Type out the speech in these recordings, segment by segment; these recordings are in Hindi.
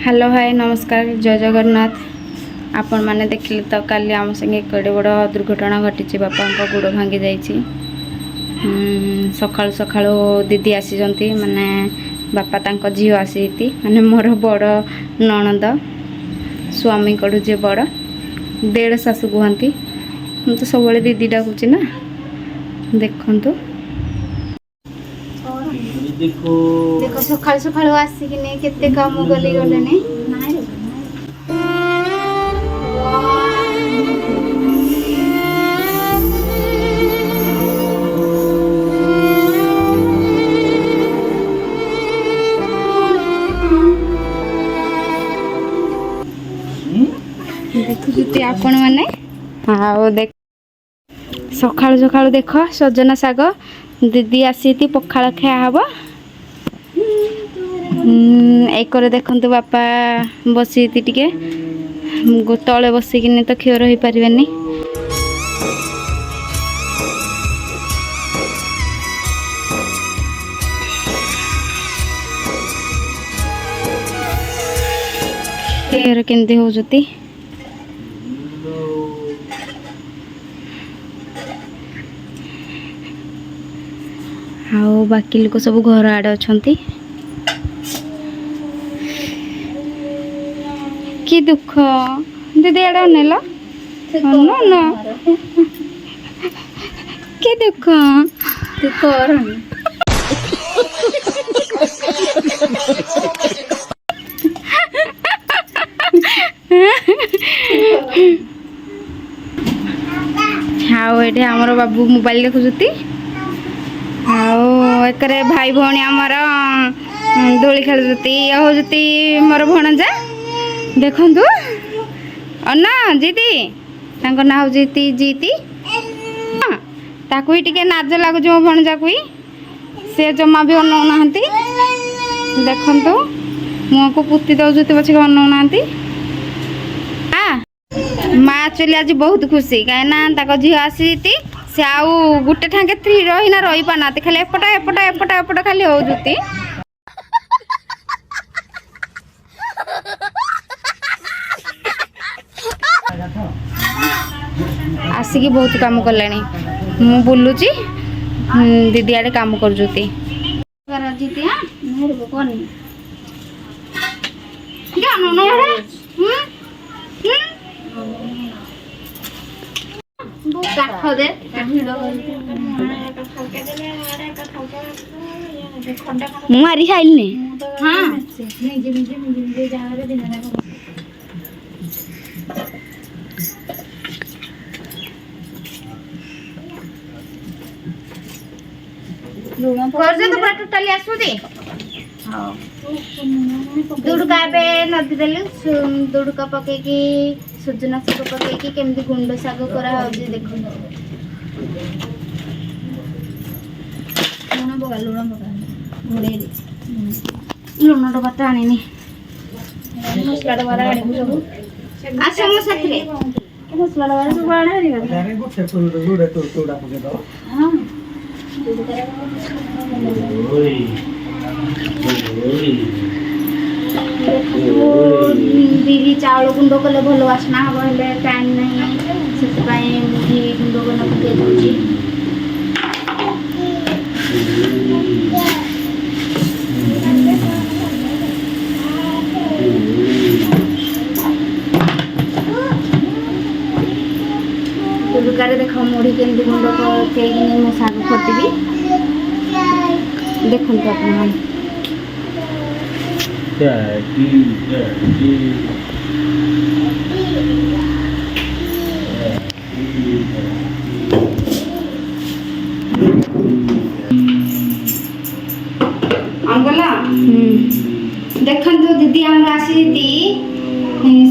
हेलो भाई नमस्कार जय जगन्नाथ। आपण मैंने देखिले तो काली आम संगे केड़े बड़ दुर्घटना घटी बापा गोड़ भांगी जाइए। सकाळु सकाळु दीदी आसी माने बापा तांको झील आसी माने मोर बड़ नणंद स्वामी कड़ू जे बड़ देढ़ सासु कहती मु तो सब दीदी डाकुची ना देखंतु देखो सकाळ सकाळ आसिकिने केते काम गली गलेने देखुते आपण माने आओ देख सकाळ सकाळ देख सजना साग दीदी आसी पखाड़ खिया हम एक देखते बापा बसी टिके तले बसिकिने तो क्षीर हो पारे क्षीर केमती होती आओ बाकी लोक सब घर आड़े अच्छा कि दुख दीदी आड़े अनेल ना कि दुख हाँ ये आमर बाबू मोबाइल देखुती एक भाई भौणी आमर दोली खेलुती होती मोर भणजा देखंतु अन्ना जीती तांको ना जीती जीती ताकू ही टिके नाज लगुच मो भणजा को से जमा भी अनौ ना देखंतु मुह को पुती दौती पछे अनौ ना माँ एक्चुअली आज बहुत खुशी कहीं झील आसी से आउ गोटे ठाके रही ना रही पाना खाली एपटा एपटा एपटा एपटा खाली होती आसिकी बहुत काम कले मु बुलूची दीदी आड़े काम कर मारी खाइलनी हाँ तो टोटाली आसू दे दुड़का नदी देलु दुड़का पकईकि सुजना शाग पकईकि केमती गुंड शाग करा देख लुण पका लुण पका घोड़े लुण डबाटा आनी मसला डबार आनबू सब आस मो साथी मसला डबार सब आना दीदी चाउल गुंड कले भल वासना हम टाइम नहीं से गुंड कर पकई दूसरी दुर्गारे देख मुढ़ी केमती गुंड पकईकि मो शाग खटिबी देखो अपन देखो दीदी आम आसी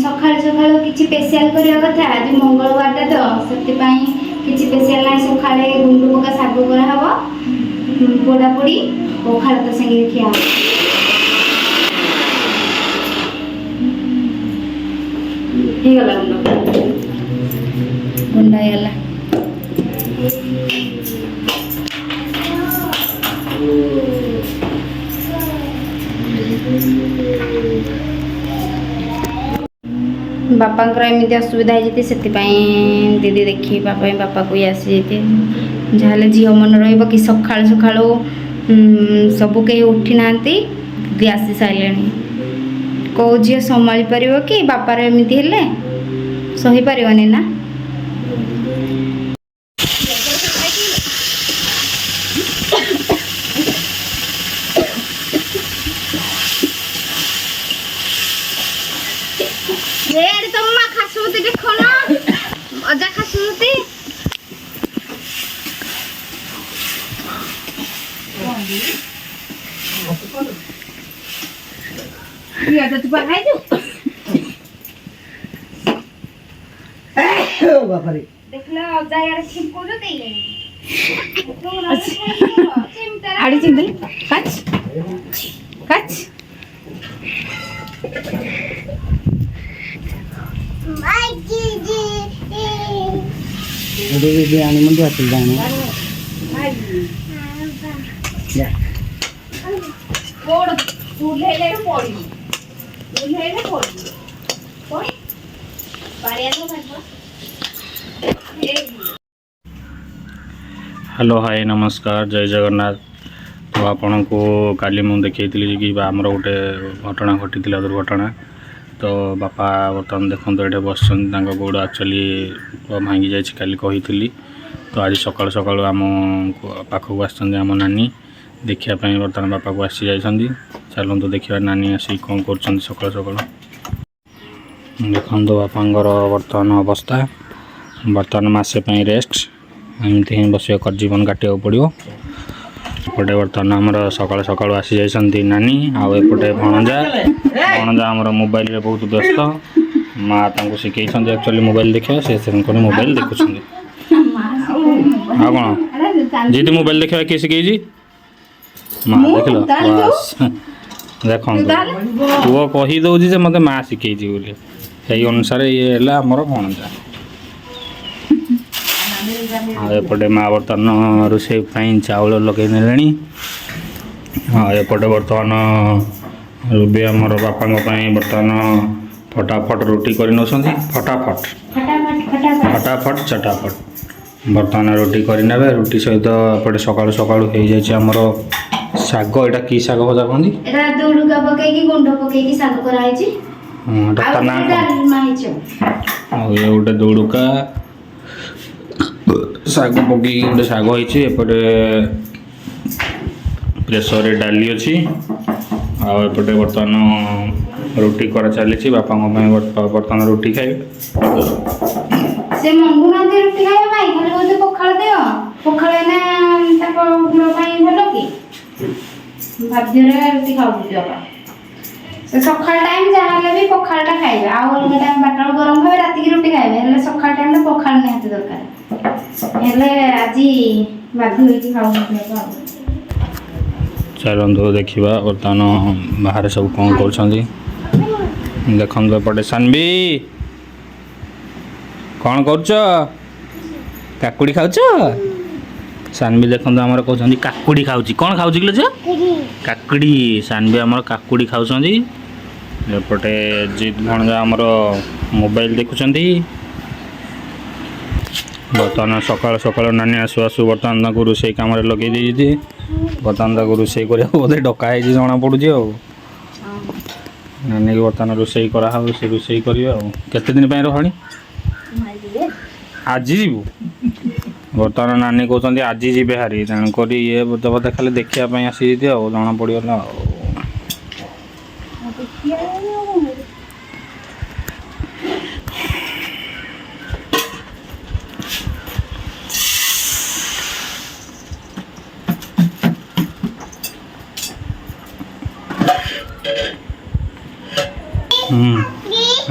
सका सका कि स्पेशल करवा कथा आज मंगलवार तो से कि स्पेशल ना सका गुंडू पका शाग कराव पोड़ा पोड़ी पखाड़ तो संगे खिया गुंडा गला बापांकर एमती असुविधा होती से दीदी देखा बापा को आसी जहाँ झील मन रही सका सका सबू कहीं उठी ना दीदी आसी सारे कौ झी संभाली पार कि बापार एमती हेले सही पारनी ना देखो ना अजा खासुती ये तो तू खाई दो बापा रे देख लो अजा यार छिपको जो देले आड़ी चिंतल काच काच आणि म्हणजे असेल जाणे हेलो हाय नमस्कार जय जगन्नाथ। तो आपण को काली मुझे देखी कि आमर गोटे घटना घटी दुर्घटना। तो बापा बर्तमान देखो ये बस गोड़ एक्चुअली भांगी जाए काली कही। तो आज सकाल सकाल आम पाखक आम नानी देखापी बर्तमान बापा को आसी जाइए। चलते देखा नानी आसी कौन कर सकाल सकाल देखो बापांर बर्तमान अवस्था बर्तमान मसे रेस्ट एमती ही बस जीवन काटा पड़ो। एपटे बर्तमान आमर सकाल सकाल आसी जाइए नानी आउपटे भणजा भणजा आमर मोबाइल रे बहुत व्यस्त माँ शिखे एक्चुअली मोबाइल देखा से मोबाइल देखुं कौन जी मोबाइल देखा किए शिखे माँ देख लो बस देख पुओ कहीदे मत माँ शिखे बोली अनुसार ये आमर भणजा एपटे माँ बर्तमान रोषे चाउल लगे ने एपटे बर्तमान रुबी आमर बापा बर्तमान फटाफट रुटी कर फटाफट फटाफट चटाफट बर्तमान रुटी करने रुटी सहित एपटे सकाल सकाल हो जाए आमर शाग यहाँ कि शाग भजा कहती गोटे दौड़ुका शाग पकई गोटे शाग होपटे प्रेसर डाली अच्छी आउपटे बर्तमान रुटी कर चली बापा बर्तमान रुटी खाए से मंगुनांती रुटी खाइबा भाई खाली बोलते पखाल दियो पखाल ना गुड़ भल कि बाध्य रुटी खाऊ से सकाल टाइम जहाँ भी पखालटा खाइबे आउ टाइम बारटा गरम खाइबे राति की रुटी खाइबे हेले सकाल टाइम पखाल निहाती दरकार हेले आज बाध्य होइकी खाऊ चलते देखा बर्तमान बाहर सब कौन कर देखो एपटे सानवी कौन कर काकुड़ी खाऊ सानवी देखो आमर कहते काकुड़ी खाऊ कौन खाऊ काकुड़ी सानवी आमर काकुड़ी खाऊ एपटे जीत भणजा आमर मोबाइल देखुं बर्तमान सकाल सकाल नानी आसु आसु बर्तमान रोषे कम लगे दी बर्तमान रोषे बोधे डकाई जना पड़ी नानी की बर्तमान रोषे करा से रोषे करते दिन रही आज जीवु बर्तमान नानी कहते आज जीवे हारी तेणुक ये बोधे खाली देखापी आसी जना पड़गला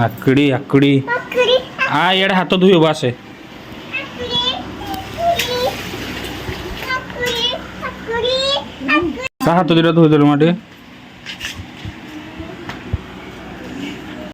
आकड़ी आकड़ी आ ये हाथ धुए आसे हाथ दुटा धोई देलु माटे